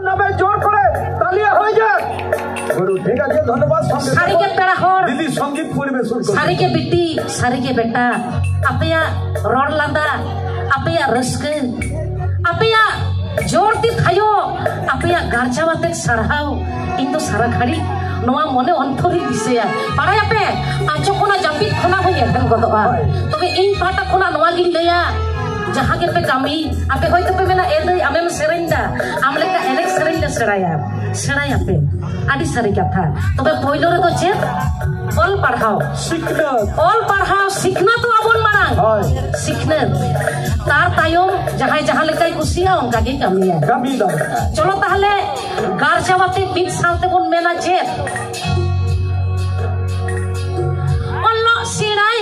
নামে জোর করে তালিয়া হয়ে যাক। গুরু ঠিক আছে, ধন্যবাদ। সারিকে পেড়া হর দিদি সঙ্গীত পরিবেশন করুন। সারিকে বিটি সারিকে বেটা আপেয়া রড লান্দা আপেয়া রস্কে আপেয়া জোর দি থাयो আপেয়া গার্জা বাতে সারহাও কিন্তু সারা ঘাড়ি নোয়া মনে অন্তরি দিছেয়া পাড়ায় আপে আচো কোনা জাপিত খনা হই এখান গদবা তবে এই পাটা খনা নোয়া গিন লয়া जहाँ के पे कमी आपे होय तो पे मेना ए दई आमे सेरेंडा आमले का एनेक सेरेंडा सेराया पे आदि सारी कथा तबे पहलो रे तो चेत ऑल पढ़ाओ सीखना तो आबन मारांग सीखना तार तायम जहाँ जहाँ लेकाय कुसिया उनका के कमिया चलो ताहले गारजावाते मिट सालते बन मेना चेत अल्लाह सेराय